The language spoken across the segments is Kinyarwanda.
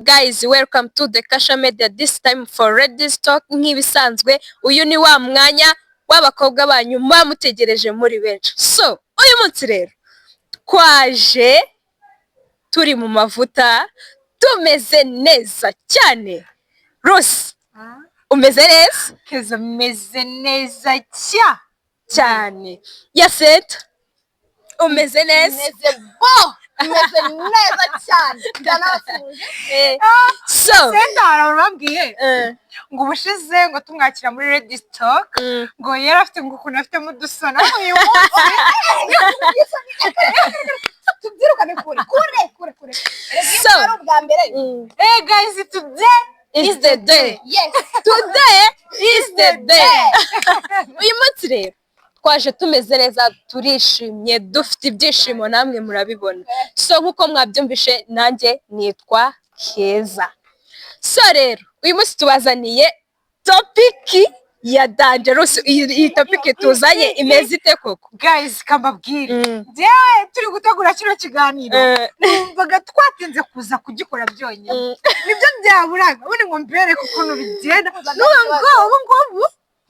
Guys, welcome to the Kasha Media, this time for Ladies Talk. Nk'ibisanzwe uyu ni wa mwanya w'abakobwa banyu mutegereje muri benshi. So uyu munsi rero twaje turi mu mavuta, tumeze neza cyane. Rose, umeze neza? Keza meze neza cyane. Yaseta, umeze neza? Umeze neza cyane. Ndanasuje. So Senda arababwiye ngo ubushize ngo tumwakira muri Ladies Talk ngo yari afite ngo ukuntu afite mudusona uyu munsi tubyirukane kure. So, Bwa mbere. guys, today is the day. Yes. Today is the day. Uyu munsi rero twaje tumeze neza, turishimye, dufite ibyishimo, namwe murabibona. So nkuko mwabyumvishe, nanjye nitwa Keza. So rero uyu munsi tubazaniye topiki ya Dangerous. Iyi topiki tuzanye imeze ite koko? guys, kambabwire jewe turi gutegura kino kiganiro numvaga twatinze kuza kugikora byonyine nibyo byaburaga ubundi ngo mbereke ukuntu bigenda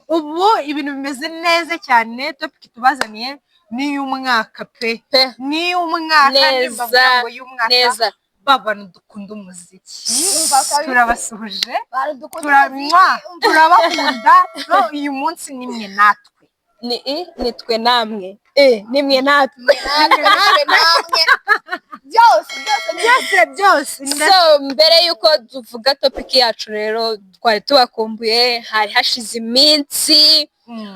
ubu ibintu bimeze neza cyane. Topic tubazaniye ni y'umwaka pe ni y'umwaka Neza, ngo y'umwaka neza. babana dukunda umuziki turabasuhuje Turanywa. turabakunda no uyu munsi nimwe natwe Nitwe namwe. Nimwe natwe. byose So mbere yuko tuvuga topiki yacu rero, twari tubakumbuye, hari hashize iminsi,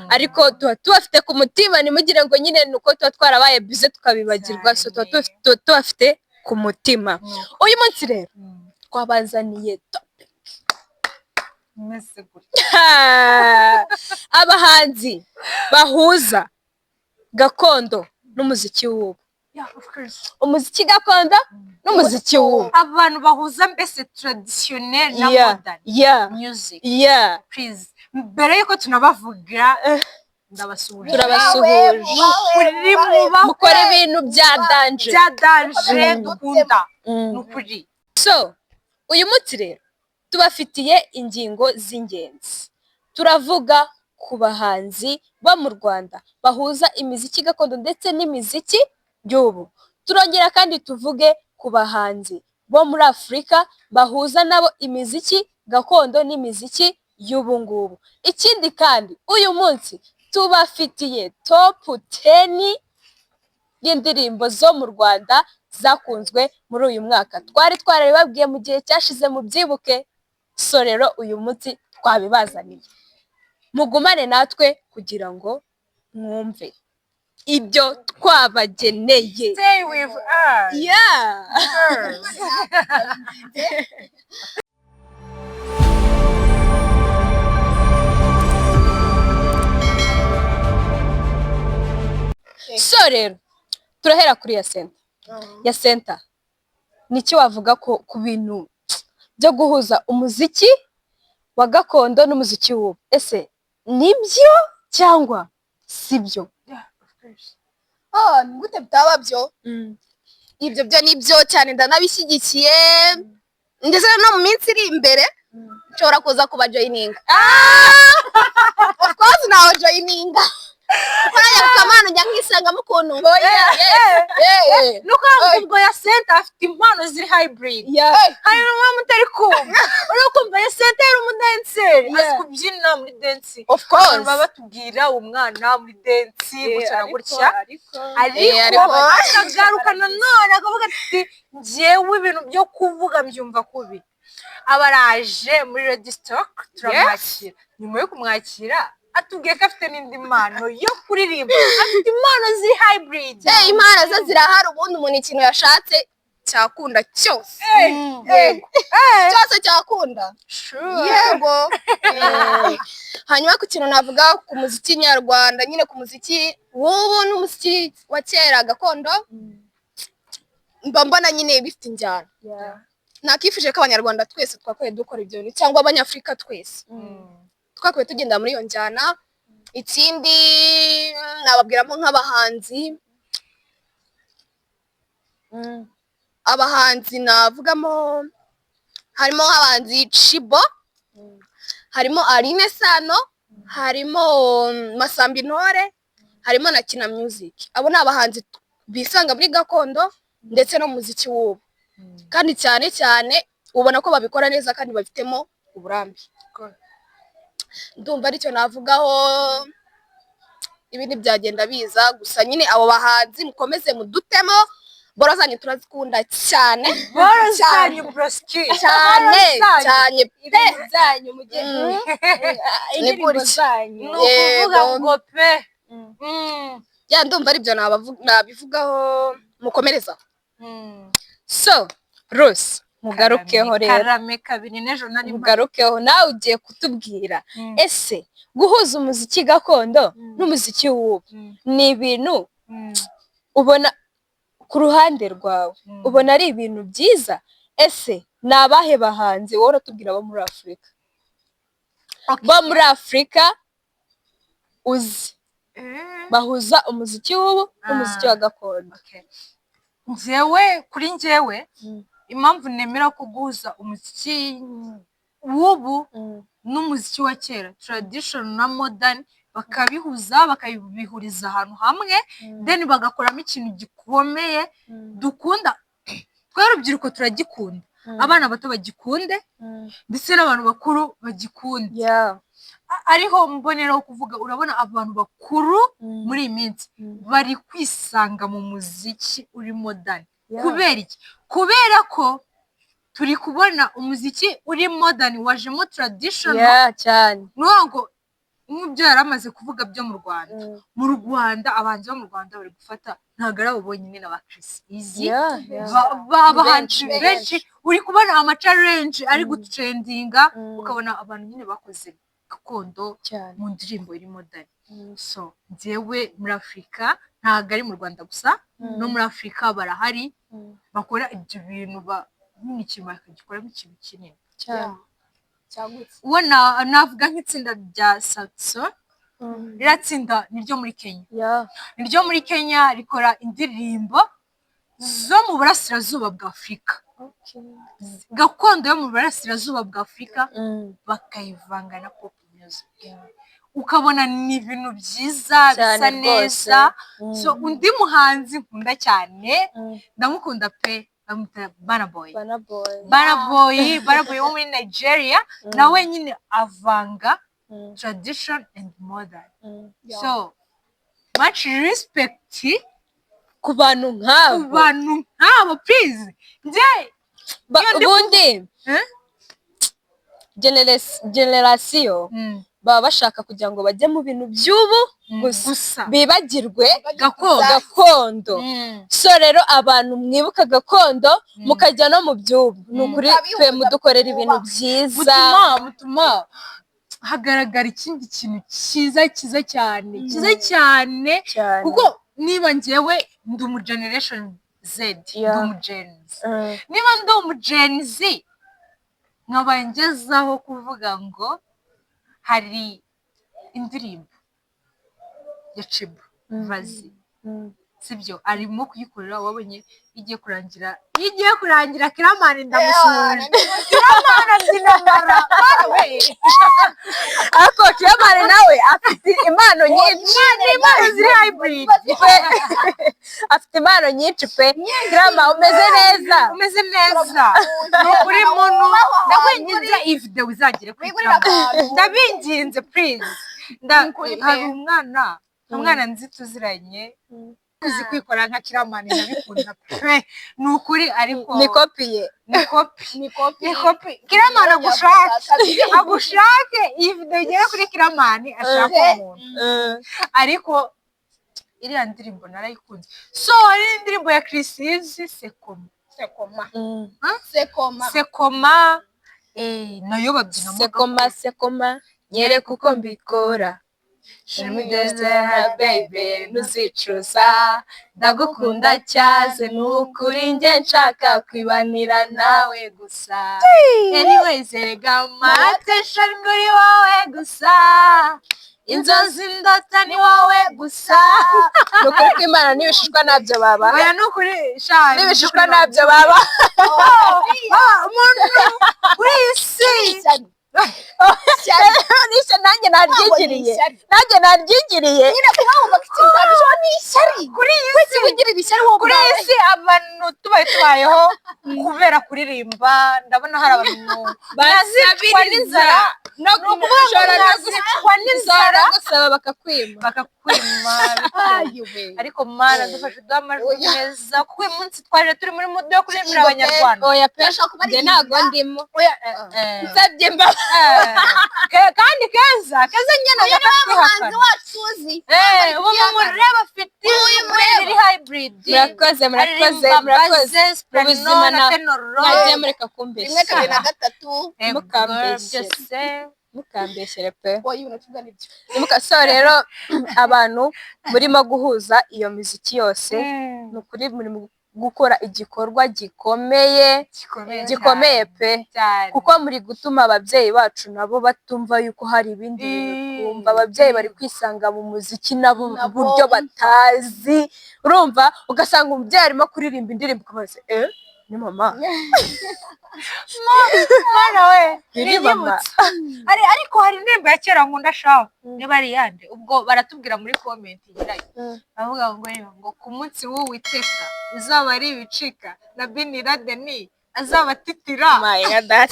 ariko tuba tubafite ku mutima, nimugire ngo nyine nuko tuba twarabaye bize tukabibagirwa. So tuba tubafite ku mutima. Uyu munsi rero twabazaniye topiki abahanzi bahuza gakondo n'umuziki w'ubu. Umuziki gakondo n'umuziki w'ubu, abantu bahuza mbese traditionnel na modern music. Please, mbere yuko tunabavuga ndabasuhuje, turabasuhuje. Mukora ibintu bya danje dukunda nukuri. So uyu munsi rero tubafitiye ingingo z'ingenzi. Turavuga ku bahanzi bo mu Rwanda bahuza imiziki gakondo ndetse n'imiziki y'ubu. Turongera kandi tuvuge ku bahanzi bo muri Afurika bahuza nabo imiziki gakondo n'imiziki y'ubu ngubu. Ikindi kandi uyu munsi tubafitiye top 10 y'indirimbo zo mu Rwanda zakunzwe muri uyu mwaka. Twari twarabibabwiye mu gihe cyashize, mu byibuke. So rero uyu munsi twabibazaniye, mugumane natwe kugira ngo mwumve ibyo twabageneye. Stay with us. Yeah. So rero turahera kuri Yasenta. Niki wavuga ku bintu byo guhuza umuziki wa gakondo n'umuziki w'ubu? Ese nibyo cyangwa sibyo? Gute bitaba byo? Ibyo byo nibyo cyane, ndanabishyigikiye. Ndetse no mu minsi iri imbere nshobora kuza kuba joininga. Of course nawe joininga. Kuraya kamana njya nkisangamo ukuntu. Nuko ubwo Yasenta afite impano ziri hybrid. Hari n'umwe mutari kumva. Urakumva Yasenta yari umudanseri, azi kubyina muri dance. Of course. Baba batubwira umwana muri dance gutya gutya. Ariko akagaruka nanone akavuga ati njyewe ibintu byo kuvuga mbyumva kubi. Abaraje muri Ladies Talk turamwakira. Nyuma yo kumwakira atubwiye ko afite n'indi mpano yo kuririmba. Afite impano ziri hybrid. Impano zo zirahari, ubundi umuntu ikintu yashatse cyakunda cyose. Yego. Cyose cyakunda. Yego. Hanyuma ku kintu navuga ku muziki nyarwanda, nyine ku muziki w'ubu n'umuziki wa kera gakondo, mbona nyine bifite injyana. Nakifuje ko abanyarwanda twese twakwiye dukora ibyo bintu, cyangwa abanyafurika twese twakwiye tugenda muri iyo njyana. Ikindi nababwiramo nk'abahanzi, abahanzi navugamo harimo nk'abanzi Chibo, harimo Aline Sano, harimo Masambi Ntore, harimo na Kina Music. Abo ni abahanzi bisanga muri gakondo ndetse no muziki w'ubu, kandi cyane cyane ubona ko babikora neza kandi bafitemo uburambe. Ndumva aricyo navugaho, ibindi byagenda biza, gusa nyine abo bahanzi mukomeze mudutemo, boro zanyu turazikunda cyane, boro zanyu broski cyane pe zanyu mugeni indirimbo zanyu nukuvuga ngo pe ya ndumva aribyo nabivugaho, mukomereza. So Rose, mugarukeho rero, karame kabiri n'ejo nari mugarukeho nawe ugiye kutubwira ese guhuza umuziki gakondo n'umuziki w'ubu ni ibintu ubona ku ruhande rwawe ubona ari ibintu byiza? Ese ni abahe bahanzi wowe uratubwira bo muri Afurika, bo muri Afurika uzi bahuza umuziki w'ubu n'umuziki wa gakondo? kuri njyewe impamvu nemera ko guhuza umuziki w'ubu n'umuziki wa kera, tradition na modern, bakabihuza bakabihuriza ahantu hamwe, then bagakoramo ikintu gikomeye dukunda. Twe urubyiruko turagikunda, abana bato bagikunde ndetse n'abantu bakuru bagikunde. Ariho mboneraho kuvuga, urabona abantu bakuru muri iyi minsi bari kwisanga mu muziki uri modern. Kubera iki? Kubera ko turi kubona umuziki uri modern wajemo traditional cyane. Nubwo nk'ibyo yaramaze kuvuga byo mu Rwanda, mu Rwanda abahanzi bo mu Rwanda bari gufata, ntabwo ari abo bonyine n'aba Chris Easy, abahanzi benshi uri kubona ama challenge ari gutrendinga, ukabona abantu nyine bakoze gakondo mu ndirimbo iri modern. So njyewe muri Afurika, ntabwo ari mu Rwanda gusa, no muri Afurika barahari bakora ibyo bintu, nk'ikintu bakagikoramo ikintu kinini ubona. Navuga nk'itsinda rya Sauti Sol, ririya tsinda ni ryo muri Kenya, ni ryo muri Kenya rikora indirimbo zo mu burasirazuba bwa Afurika, gakondo yo mu burasirazuba bwa Afurika bakayivanga na pop music, ukabona ni ibintu byiza bisa neza. So undi muhanzi nkunda cyane, ndamukunda pe, Burna Boy wo muri Nigeria, nawe nyine avanga tradition and modern. So much respect ku bantu nk'abo, please. Ubundi generation baba bashaka kugira ngo bajye mu bintu by'ubu gusa bibagirwe gakondo. So rero abantu mwibuka gakondo mukajya no mu by'ubu, ni ukuri twe mudukorera ibintu byiza, mutuma hagaragara ikindi kintu cyiza cyane, kuko niba njyewe ndi umu generation Z, ndi umu Gen Z, niba ndi umu Gen Z nkaba ngezaho kuvuga ngo hari indirimbo ya Chibo Vazi, sibyo arimo kuyikorera, wabonye igiye kurangira Kiramani ndamusuhuje, Kiramani abyinamara ariko Kiramani nawe afite impano nyinshi, impano ziri hybrid, afite impano nyinshi pe. Kiramani umeze neza ni ukuri muntu, ndakwinginze iyi video izagere kuri Kiramani, ndabinginze please. Hari umwana nzi tuziranye uzi kwikora nka Kiramani, ndabikunda pe, ni ukuri. Ariko ni kopi Kiramani agushake iyi video igere kuri Kiramani, ashaka umuntu. Ariko iriya ndirimbo narayikunze. So hari indirimbo ya Chris Easy, Sekoma nayo babyinamo Sekoma nyereka uko mbikora, baby ntuzicuza, ndagukunda cyaze, nukuri njye nshaka kwibanira nawe gusa. Anyways, erega attention kuri wowe gusa, inzozi ndota ni wowe gusa. Nukuri ko Imana n'ibishishwa nabyo baba, oya nukuri shaka n'ibishishwa nabyo baba. Umuntu naryigiriye nyine kuba wumva ko ikintu utabishoboye ni ishyari kuri iyi si wigirira ishyari wowe kuri iyi si abantu tubayeho kubera kuririmba ndabona hari abantu bazicwa n'inzara no gushora no bazicwa n'inzara gusaba bakakwima ariko mana dufashe duha amajwi meza kuko uyu munsi twaje turi muri mudu yo kuririmbira abanyarwanda oya pe ntago ndimo nsabye kandi keza nyine umuhanzi wacu uzi ubu mureba afite iri hybrid murakoze ubuzima nagiye mureka kumbeshya 1 2 3 mukambeshyere pe so rero abantu murimo guhuza iyo miziki yose ni ukuri muri gukora igikorwa gikomeye pe kuko muri gutuma ababyeyi bacu nabo batumva yuko hari ibindi bintu kumva ababyeyi bari kwisanga mu muziki nabo buryo batazi urumva ugasanga umubyeyi arimo kuririmba indirimbo ukabaza ni mama mwana we ni mama ariko hari indirimbo ya kera nkunda shaho niba ari yande ubwo baratubwira muri comment nyirayo bavuga ngo ku munsi w'Uwiteka uzaba ari ibicika na Bin Laden azabatitira my god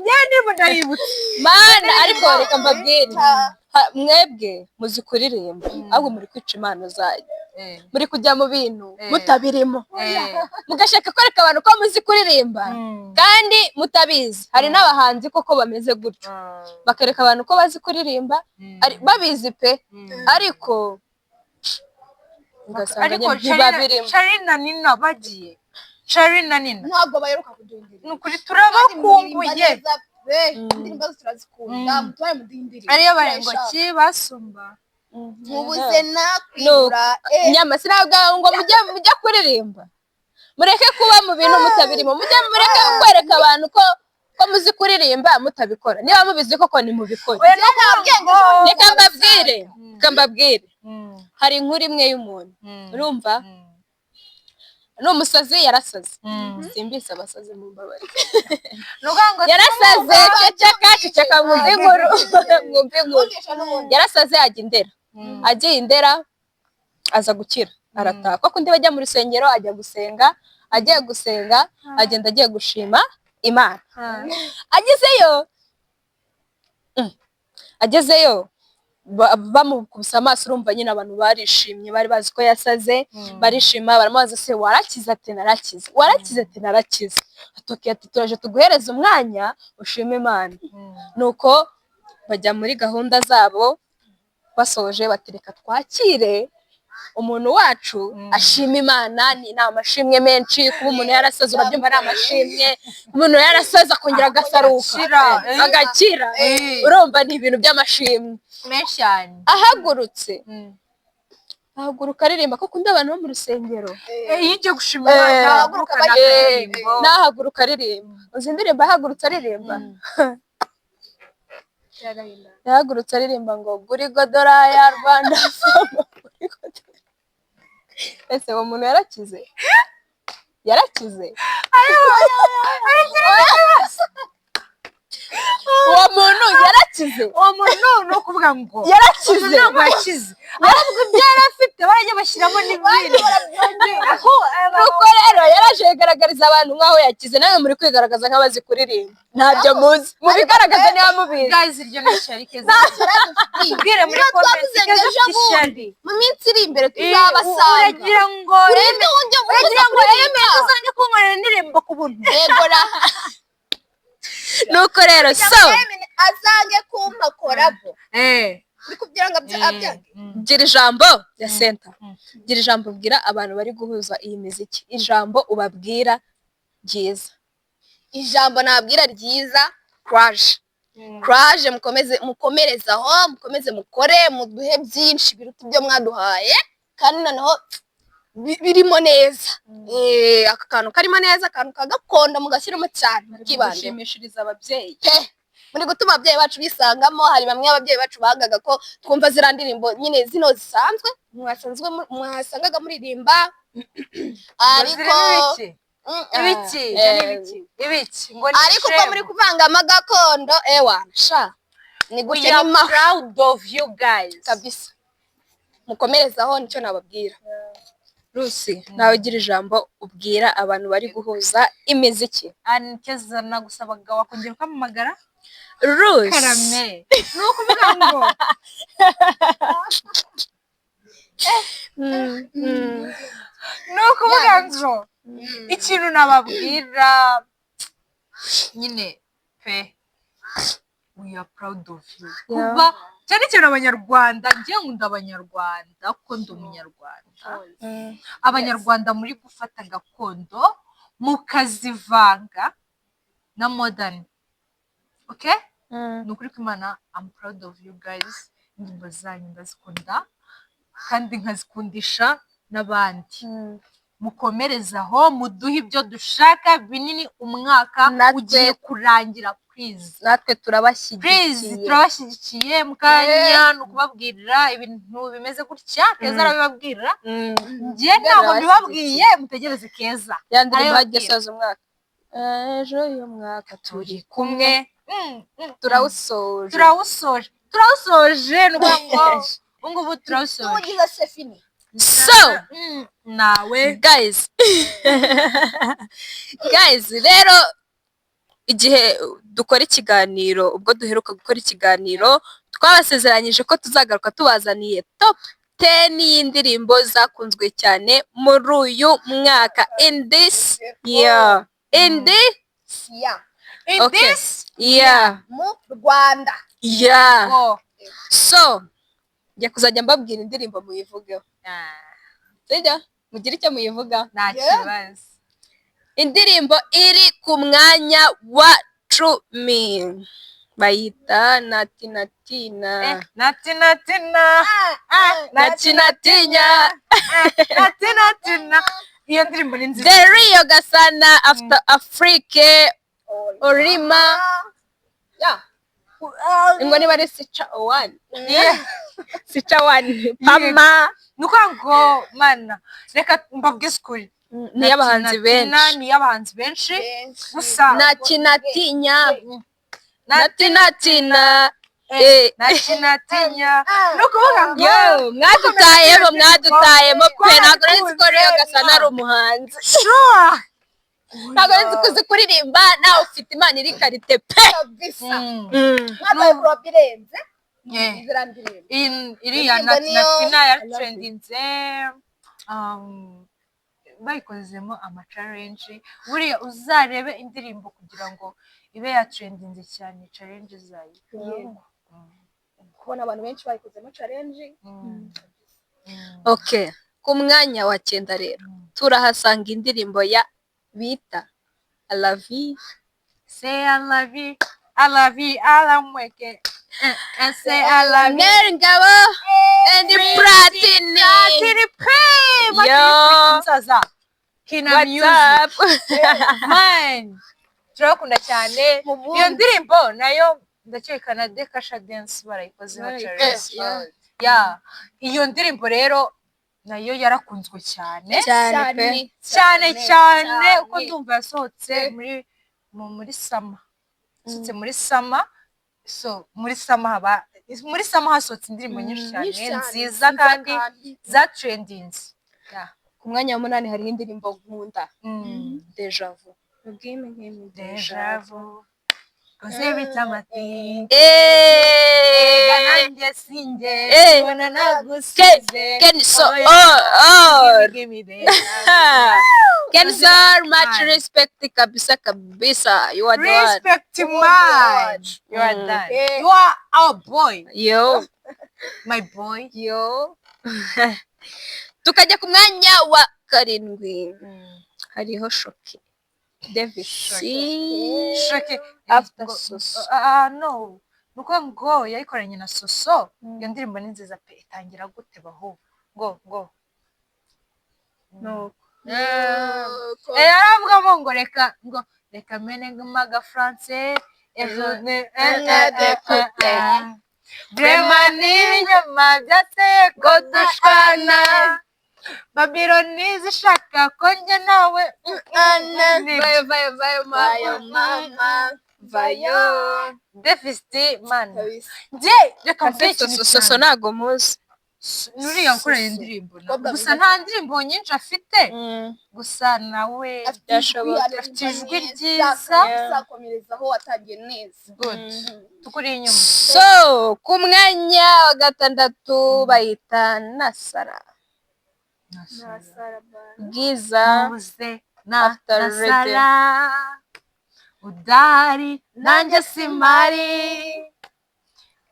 niba ndayibutse mana ariko reka mbabwire mwebwe muzi kuririmba ahubwo muri kwica impano zanyu muri kujya mu bintu mutabirimo mugashaka kwereka abantu ko muzi kuririmba kandi mutabizi hari n'abahanzi koko bameze gutyo bakereka abantu ko bazi kuririmba babizi pe ariko ugasanga ntibabirimo Charly na Nina ntabwo baheruka kudundira nukuri turabakumbuye indirimbo turazikunda mutwaye mudindiri ariyo barengo ki basumba mubuze nakwira nyama sinabwa ngo mujya kuririmba mureke kuba mu bintu mutabirimo mureke kwereka abantu ko muzi kuririmba mutabikora niba mubizi koko ni mubikora reka mbabwire hari inkuru imwe y'umuntu urumva n'umusazi yarasaze simbise abasazi mu mbabari yarasaze ceceka mwumve inkuru yarasaze agiye indera aza gukira arataha kuko undi bajya mu rusengero ajya gusenga agiye gusenga agenda agiye gushima Imana agezeyo bamukubise amaso urumva nyine abantu barishimye bari bazi ko yasaze barishima baramubaza se warakize ati narakize atokiye ati turaje tuguhereza umwanya ushima Imana nuko bajya muri gahunda zabo basoje batereka twakire umuntu wacu ashima Imana ni amashimwe menshi kuba umuntu yarasaze urabyumva ari amashimwe umuntu yarasaze akongera agasaruka agakira urumva ni ibintu by'amashimwe menshi cyane ahaguruka aririmba kuko undi abantu bo mu rusengero yijye gushima Imana nahaguruka aririmba uzi indirimbo ahagurutse aririmba yahagurutse aririmba ngo guri godora ya Rwanda ese uwo muntu yarakize uwo muntu yarakize ni ukuvuga ngo yarakize ahubwo ibyo yari afite barajya bashyiramo n'ibindi nuko rero yaraje yigaragariza abantu nk'aho yakize nawe muri kwigaragaza nk'abazi kuririmba ntabyo muzi mubigaragaza niba mubizi guys iryo ni ishyari keza tubwire muri comment mu minsi iri imbere tuzabasanga uragira ngo uzajye kunkorera indirimbo ku buntu nuko rero azange kumpa korabo uri kugira ngo abyange gira ijambo ya center gira ijambo ubwira abantu bari guhuza iyi miziki ijambo ubabwira ryiza ijambo nabwira ryiza courage mukomerezaho mukomeze mukore muduhe byinshi biruta ibyo mwaduhaye kandi noneho birimo neza aka kantu karimo neza akantu kagakonda mugashyiramo cyane mushimishiriza ababyeyi muri gutuma ababyeyi bacu bisangamo hari bamwe ababyeyi bacu bagaga ko twumva zira ndirimbo nyine zino zisanzwe mwasangaga muririmba ariko ibiki ariko uko muri kuvangamo gakondo ewa sha ni we gutya are ni maho proud of you guys kabisa mukomerezaho nicyo nababwira Lucy nawe ugira ijambo ubwira abantu bari guhuza imiziki. Keza nagusabaga wakongera ukampamagara Lucy karame ni ukuvuga ngo ni ukuvuga ngo ikintu nababwira nyine pe we are proud of you kuba cyane cyane abanyarwanda njye nkunda abanyarwanda kuko ndi umunyarwanda abanyarwanda muri gufata gakondo mukazivanga na modern okay ni ukuri kw'Imana I'm proud of you guys indirimbo zanyu ndazikunda kandi nkazikundisha n'abandi mukomerezaho muduhe ibyo dushaka binini umwaka ugiye kurangira please natwe turabashyigikiye turabashyigikiye mukanya ni ukubabwirira ibintu bimeze gutya Keza arabibabwirira njye ntabwo mbibabwiye mutegereze Keza yandiri bagiye soza umwaka ejo uyu mwaka turi kumwe turawusoje ni ukuvuga ngo ngubu turawusoje tugize sefini so nawe guys rero igihe dukora ikiganiro ubwo duheruka gukora ikiganiro twabasezeranyije ko tuzagaruka tubazaniye top 10 y'indirimbo zakunzwe cyane muri uyu mwaka in this year mu Rwanda so njya kuzajya mbabwira indirimbo muyivugeho sijya mugire icyo muyivuga nta kibazo indirimbo iri ku mwanya wa 10 bayita natinatina iyo ndirimbo ni nziza The Rio Gasana After Afrique Orima ngo niba ari Sicha One Pama ni ukuvuga ngo mana reka mbabwize ukuri ni y'abahanzi benshi gusa natinatinya ni ukuvuga ngo yo mwadutayemo pe ntabwo nzi ko Rio Gasana ari umuhanzi ntabwo nzi kuzi kuririmba nawe ufite imana iri karite pe mwabaye probirenze iriya natina yatrendinze bayikozemo amacarenji buriya uzarebe indirimbo kugira ngo ibe yatrendinze cyane challenge zayo kubona abantu benshi bayikozemo challenge okay ku mwanya wa 9 rero turahasanga indirimbo ya bita I love you say I love you alamweke and say I love you Ngabo and Platini Saza Kina music man turakunda cyane iyo ndirimbo nayo ndakeka na Dekasha Dance barayikoze iyo ndirimbo rero nayo yarakunzwe cyane uko ndumva yasohotse muri sama so muri sama hasohotse indirimbo nyinshi cyane nziza kandi za trendings ku mwanya wa 8 hari indirimbo nkunda Deja Vu Cause every time I think gananje sinje wana nagusize give me Kensar much respect kabisa you are the one respect man you are that you are our boy yo my boy yo tukajya ku mwanya wa 7 hariho Shoki Davis Shoki after Soso no nuko ngo yayikoranye na Soso iyo ndirimbo ni nziza pe itangira gute baho ngo no aravuga ngo reka mene maga France ejo ne Brema ni nyama byateye ko dushwana Babyloni zishaka ko njye nawe vayo vayo vayo Vayo mama mama. vayo defisiti mana Kabisa. njye reka mvuge Kase ikintu soso cyane ntago muzi nuriya nkorera indirimbo na Kobwa gusa mwiza nta cyane. ndirimbo nyinshi afite gusa nawe Byashoboka. ijwi ryiza. Uzakomereza aho watangiye neza. good tukuri inyuma so ku mwanya wa gatandatu bayita Nasara Bwiza mubuze na After nasara udari nanjye simari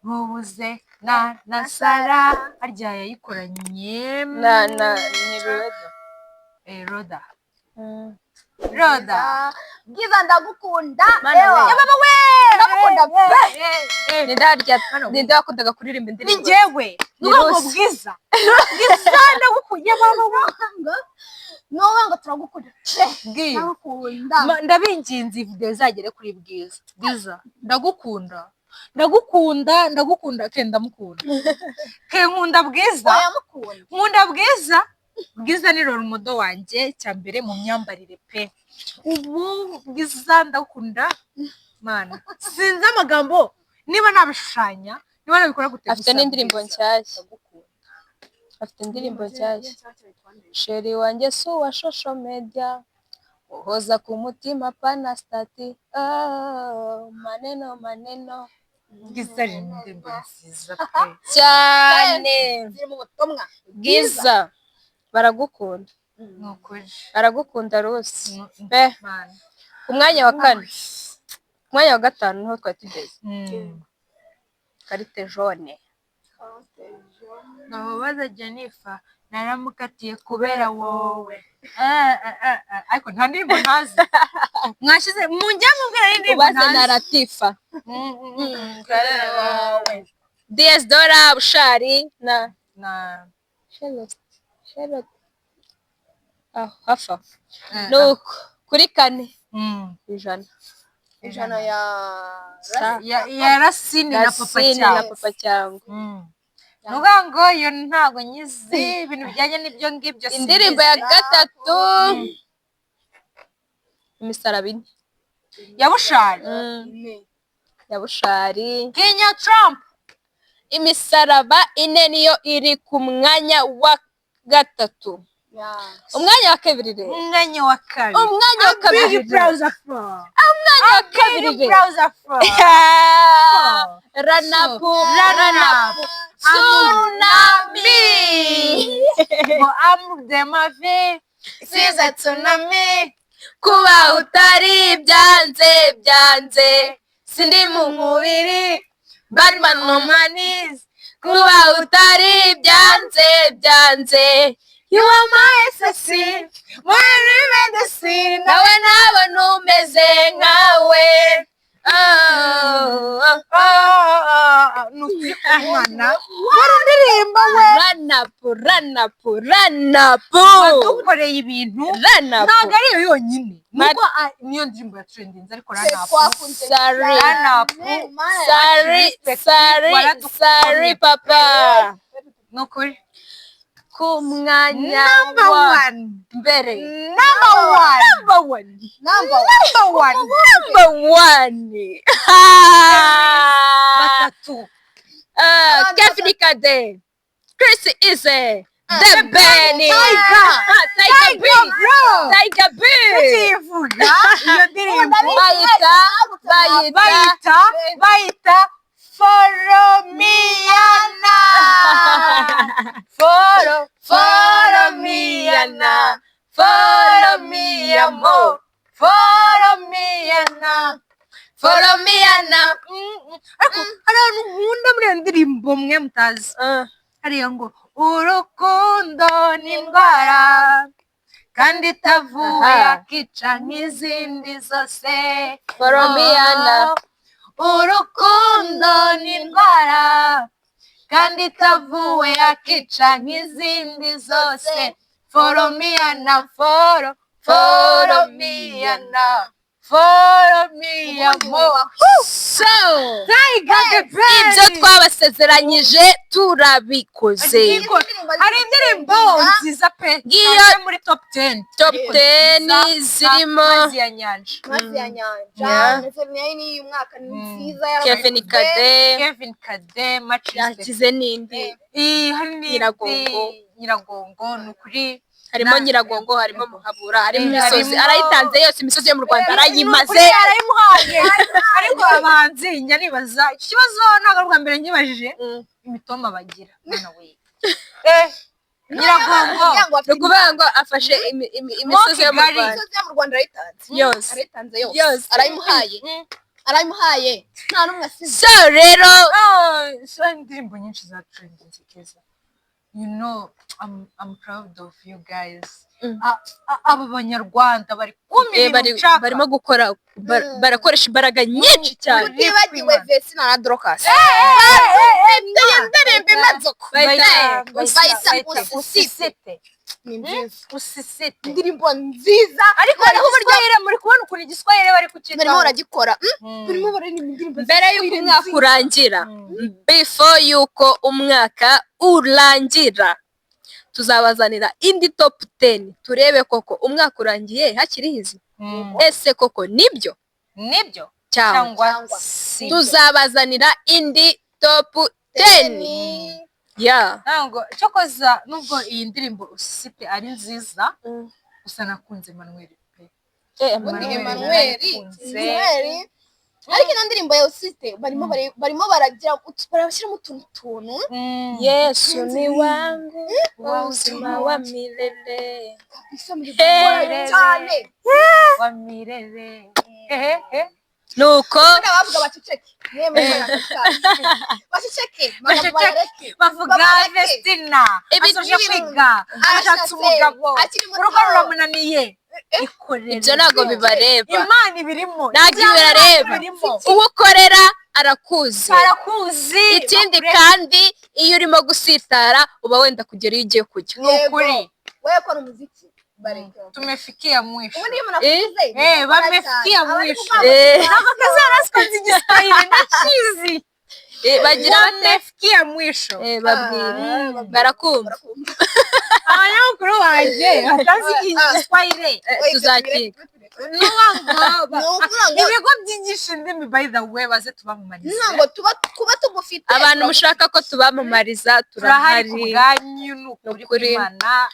mubuze na nasara harya yayikoranye na ni Ruwedo. roda roda Bwiza ndagukunda. Mana Ewa. we. Ya baba we. Ndagukunda pe. Ninde harya ninde wakundaga kuririmba ni indirimbo njyewe Ni nuko Rusi. bwiza bwiza ndagukuye baba Nowe ngo turagukunda. bwiza Ndagukunda. ndabinginze video izagere kuri bwiza bwiza ndagukunda ndagukunda ndagukunda ke ndamukunda ke nkunda bwiza Oya mukunda. nkunda bwiza bwiza ni role model wanjye cya mbere mu myambarire pe ubu bwiza ndagukunda mana sinzi amagambo niba nabishushanya niba nabikora gute afite n'indirimbo nshyashya afite indirimbo nshyashya sheri wanjye si uwa social media uhoza ku mutima pana stati maneno maneno bwiza ari indirimbo nziza pe cyane Ziri mu butumwa. Bwiza baragukunda ni ukuri baragukunda rwose pe mana ku mwanya wa kane ku mwanya wa gatanu niho twari tugeze karite jone nababaza Jennifer naramukatiye kubera wowe ariko nta ndirimbo ntazi mwashize munjya mubwira n'indirimbo ubaze na ntazi Latifa DS Dora Bushari na Charlotte hafi aho nuko kuri kane ijana Ijana ya rasini na papa Gasini na cyangwa papa cyangwa nuvuga ngo iyo ntago nyizi ibintu bijyanye n'ibyo ngibyo indirimbo ya gatatu imisaraba ine ya bushari ya Bushari Kenya Trump imisaraba ine niyo iri ku mwanya wa gatatu umwanya wa kabiri rero umwanya wa kabiri umwanya wa kabiri rero umwanya wa kabiri rero ranapu tsunami ngo amude mavi Siza tsunami. kuba utari byanze sindi mu mubiri Batman no manis kuba utari byanze you are my assassin my medicine nawe nabona umeze nkawe nukuri kumwana wari indirimbo we ranapu wadukoreye ibintu ranapu ntabwo ari yo yonyine nubwo niyo ndirimbo ya trendinze ariko ranapu Sorry papa nukuri ku mwanya number wa one mbere number one batatu Kevin Kade Chris Ize The Benny Tiger B ivuga iyo ndirimbo bayita follow me Anna follow me Anna follow me amor follow me Anna ariko hari ahantu nkunda muri iyo ndirimbo mwe mutazi hariya ngo urukundo ni indwara kandi itavuye akica nk'izindi zose Follow me, Anna. urukundo ni indwara kandi itavuwe akica nk'izindi zose follow me Anna follow me Anna follow me amor so Tiger the Ben. ibyo twabasezeranyije turabikoze. Hari indirimbo nziza pe Ngiyo- cyane muri top 10 top 10 zirimo Mazi ya nyanja, Mazi ya nyanja Yeah. ndetse n'uyu mwaka ni nziza Kevin Kade Kevin Kade, Matches the yakize n'indi hari Nyiragongo. Nyiragongo ni ukuri harimo Nyiragongo, harimo Muhabura, harimo imisozi, arayitanze yose, imisozi yo mu Rwanda arayimaze. Ukuri arayimuhaye. Ariko abahanzi njya nibaza iki kibazo ntabwo ari ubwa mbere nyibajije imitoma bagira mwana we Nyiragongo ni ukuvuga ngo afashe imisozi yo mu Kigali. Rwanda imisozi yo mu Rwanda arayitanze yose. arayitanze Yose. yose arayimuhaye nta n'umwe asize. So rero so indirimbo nyinshi za trending zikeza, you know, I'm proud of you guys. Aba banyarwanda bari barimo gukora barakoresha imbaraga nyinshi cyane. utibagiwe Vesina na Dorcas indirimbo imaze bayita usisite ni nziza usisite indirimbo nziza ariko hariho uburyo muri kubona ukuntu igiswahili bari kucyita barimo baragikora barimo bararirimba indirimbo mbere y'uko umwaka urangira, before y'uko umwaka urangira tuzabazanira indi top 10 turebe koko umwaka urangiye hakiri hizi ese koko nibyo cyangwa si tuzabazanira indi top 10 ya ntango cyokoza nubwo iyi ndirimbo usisite ari nziza gusa nakunze Emmanuel pe Emmanuel ariko ino ndirimbo ya usisite barimo barashyiramo utuntu Yesu ni wangu wa uzima wa milele cyane wa mirere nuko bavuga baceceke baceceke bavuga Vestina asoje kwiga ashatse umugabo urugo ruramunaniye ibyo ntabwo bibareba, Imana ibirimo ntabwo ibirareba, uwo ukorera arakuzi. Ikindi kandi iyo urimo gusitara uba wenda kugera iyo ugiye kujya. nukuri wewe kora umuziki bareke tumefikia mwisho ubundi iyo umuntu akuze bamefikia mwisho Eh. nako kazaraswa igiswahili ndakizi Bagira bate bamefikia mwisho babwira barakumva abanyamakuru banjye batazi igiswahili tuzakiga. ibigo byigisha indimi by the way baze tubamamarize ntabwo kuba tugufite abantu mushaka ko tubamamariza turahari ku turahari, bwanyu ni ukuri Ukuri. kw'Imana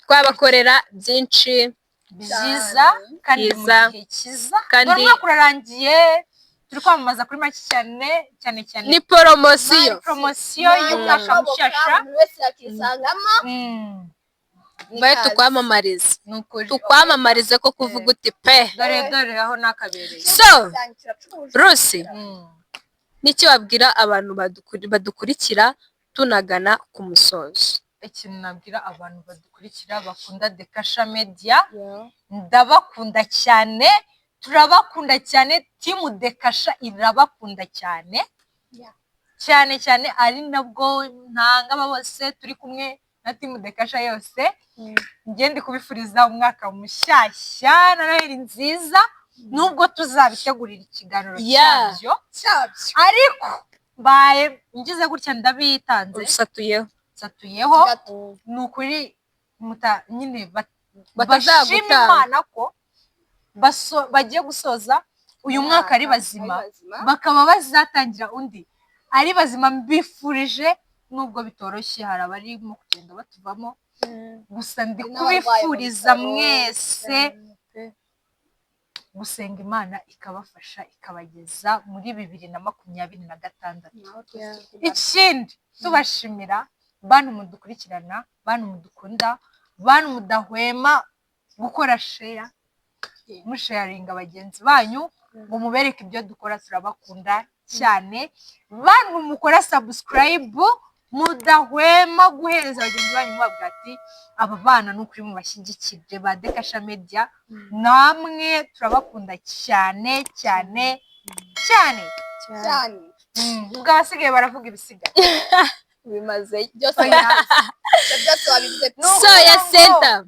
twabakorera byinshi byiza kandi mu Byiza. gihe cyiza Kandi- dore umwaka urarangiye turi kwamamaza kuri make cyane ni poromosiyo. poromosiyo y'umwaka mushyashya buri wese yakisangamo Baye tukwamamarize, ni ukuri tukwamamarize ko kuvuga uti pe. dore aho nakabereye So Rusi, n'icyo wabwira abantu badukurikira tunagana ku musozo? ikintu nabwira abantu badukurikira bakunda Dekasha Media, ndabakunda cyane, turabakunda cyane, timu Dekasha irabakunda cyane cyane ari nabwo ntanga bose turi kumwe na timu Dekasha yose. Ngende kubifuriza umwaka mushyashya na Noheli nziza, nubwo tuzabitegurira ikiganiro cyabyo ariko baye ngize gutya ndabitanze satuyeho ni ukuri nyine bashima Imana ko bagiye gusoza uyu mwaka ari bazima, bakaba bazatangira undi ari bazima. Mbifurije nubwo bitoroshye, hari abarimo kugenda batuvamo, gusa ndi kubifuriza mwese gusenga Imana ikabafasha ikabageza muri 2026. Ikindi tubashimira bantu mudukurikirana, bantu mudukunda, bantu mudahwema gukora share, musharinga bagenzi banyu ngo mubereke ibyo dukora, turabakunda cyane. Bantu mukora subscribe mudahwema guhereza bagenzi banyu mubabwira ati aba bana n'ukuri mubashyigikire ba Dekasha Media, namwe turabakunda cyane ubwo abasigaye baravuga ibisigaye bimaze byose wabivuze So ya center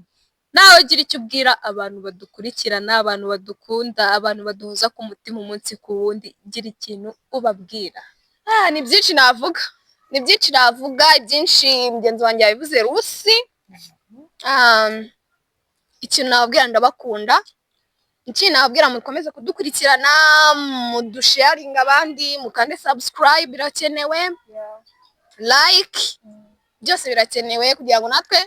nawe gira icyo ubwira abantu badukurikirana, abantu badukunda, abantu baduhoza ku mutima umunsi ku wundi, gira ikintu ubabwira. Ni byinshi navuga, ibyinshi mugenzi wanjye yabivuze Rusi. Ikintu nababwira, ndabakunda. Ikintu nababwira, mukomeze kudukurikirana, mudusharinga abandi, mukande subscribe, birakenewe, like, byose birakenewe kugira ngo natwe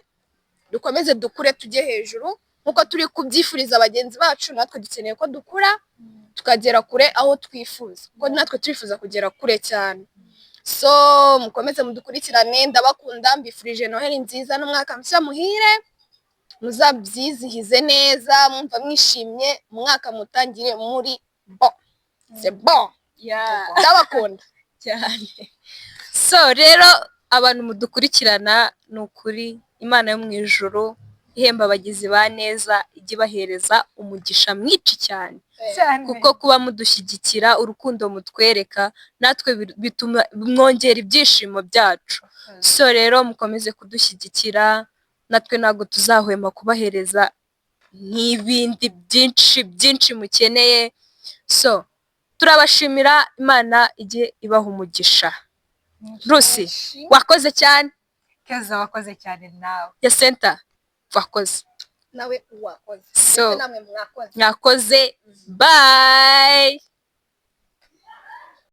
dukomeze dukure tujye hejuru nkuko turi kubyifuriza bagenzi bacu. Natwe dukeneye ko dukura tukagera kure aho twifuza, kuko natwe turifuza kugera kure cyane. So mukomeze mudukurikirane, ndabakunda, mbifurije Noheli nziza n'umwaka mushya muhire, muzabyizihize neza, mwumva mwishimye, umwaka mutangire muri bon. C'est bon. Ndabakunda cyane. So rero abantu mudukurikirana, ni ukuri Imana yo mu ijuru ihemba abagizi ba neza, ijya ibahereza umugisha mwinshi cyane, kuko kuba mudushyigikira, urukundo mutwereka, natwe bituma mwongera ibyishimo byacu. So rero mukomeze kudushyigikira, natwe ntabwo tuzahwema kubahereza n'ibindi byinshi mukeneye. So turabashimira, Imana ijye ibaha umugisha. Rusi, wakoze cyane. Keza, wakoze cyane nawe. Yasenta, wakoze. nawe wakoze. So namwe mwakoze. mwakoze. Bye.